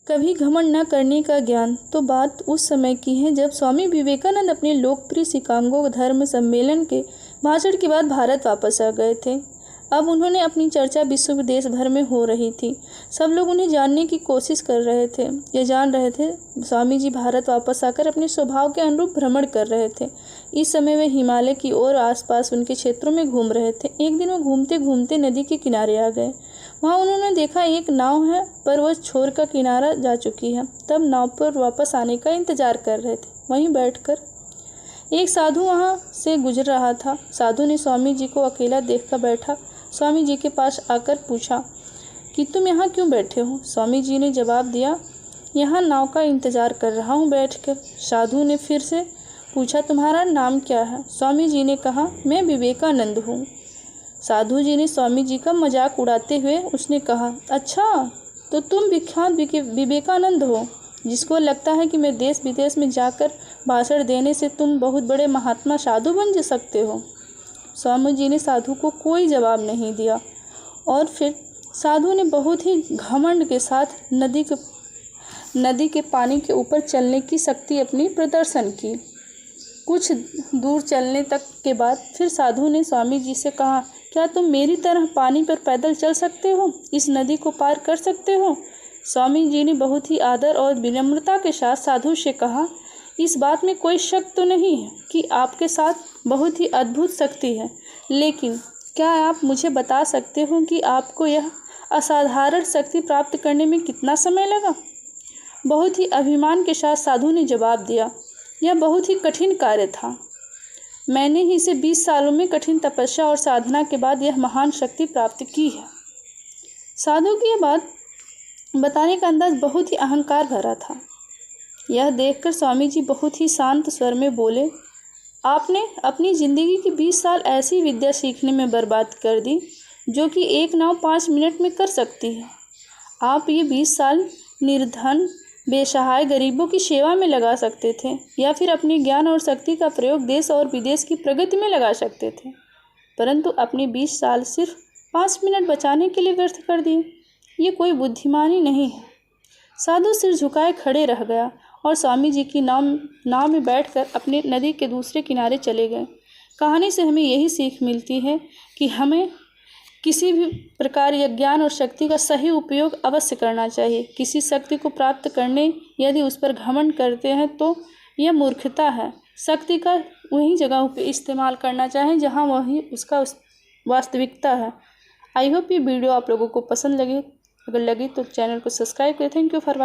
कभी घमंड न करने का ज्ञान। तो बात उस समय की है जब स्वामी विवेकानंद अपने लोकप्रिय शिकागो धर्म सम्मेलन के भाषण के बाद भारत वापस आ गए थे। अब उन्होंने अपनी चर्चा विश्व देश भर में हो रही थी। सब लोग उन्हें जानने की कोशिश कर रहे थे, ये जान रहे थे। स्वामी जी भारत वापस आकर अपने स्वभाव के अनुरूप भ्रमण कर रहे थे। इस समय वे हिमालय की ओर आसपास उनके क्षेत्रों में घूम रहे थे। एक दिन वो घूमते घूमते नदी के किनारे आ गए। वहाँ उन्होंने देखा एक नाव है, पर वह छोर का किनारा जा चुकी है। तब नाव पर वापस आने का इंतजार कर रहे थे। वहीं बैठकर एक साधु वहाँ से गुजर रहा था। साधु ने स्वामी जी को अकेला देखकर बैठा स्वामी जी के पास आकर पूछा कि तुम यहाँ क्यों बैठे हो। स्वामी जी ने जवाब दिया, यहाँ नाव का इंतजार कर रहा हूँ बैठकर। साधु ने फिर से पूछा, तुम्हारा नाम क्या है। स्वामी जी ने कहा, मैं विवेकानंद हूँ। साधु जी ने स्वामी जी का मजाक उड़ाते हुए उसने कहा, अच्छा तो तुम विख्यात विवेकानंद हो, जिसको लगता है कि मैं देश विदेश में जाकर भाषण देने से तुम बहुत बड़े महात्मा साधु बन सकते हो। स्वामी जी ने साधु को कोई जवाब नहीं दिया और फिर साधु ने बहुत ही घमंड के साथ नदी के पानी के ऊपर चलने की शक्ति अपनी प्रदर्शन की। कुछ दूर चलने तक के बाद फिर साधु ने स्वामी जी से कहा, क्या तुम मेरी तरह पानी पर पैदल चल सकते हो, इस नदी को पार कर सकते हो। स्वामी जी ने बहुत ही आदर और विनम्रता के साथ साधु से कहा, इस बात में कोई शक तो नहीं है कि आपके साथ बहुत ही अद्भुत शक्ति है, लेकिन क्या आप मुझे बता सकते हो कि आपको यह असाधारण शक्ति प्राप्त करने में कितना समय लगा। बहुत ही अभिमान के साथ साधु ने जवाब दिया, यह बहुत ही कठिन कार्य था। मैंने ही इसे 20 सालों में कठिन तपस्या और साधना के बाद यह महान शक्ति प्राप्त की है। साधु की यह बात बताने का अंदाज बहुत ही अहंकार भरा था। यह देखकर स्वामी जी बहुत ही शांत स्वर में बोले, आपने अपनी ज़िंदगी की 20 साल ऐसी विद्या सीखने में बर्बाद कर दी जो कि एक नाव 5 मिनट में कर सकती है। आप ये 20 साल निर्धन बेसहाय गरीबों की सेवा में लगा सकते थे, या फिर अपने ज्ञान और शक्ति का प्रयोग देश और विदेश की प्रगति में लगा सकते थे, परंतु अपने 20 साल सिर्फ 5 मिनट बचाने के लिए व्यर्थ कर दिए। ये कोई बुद्धिमानी नहीं है। साधु सिर झुकाए खड़े रह गया और स्वामी जी की नाव में बैठकर अपने नदी के दूसरे किनारे चले गए। कहानी से हमें यही सीख मिलती है कि हमें किसी भी प्रकार या ज्ञान और शक्ति का सही उपयोग अवश्य करना चाहिए। किसी शक्ति को प्राप्त करने यदि उस पर घमंड करते हैं तो यह मूर्खता है। शक्ति का वही जगह पे इस्तेमाल करना चाहिए जहाँ वही उसका वास्तविकता है। आई होप ये वीडियो आप लोगों को पसंद लगे। अगर लगी तो चैनल को सब्सक्राइब करें। Thank you for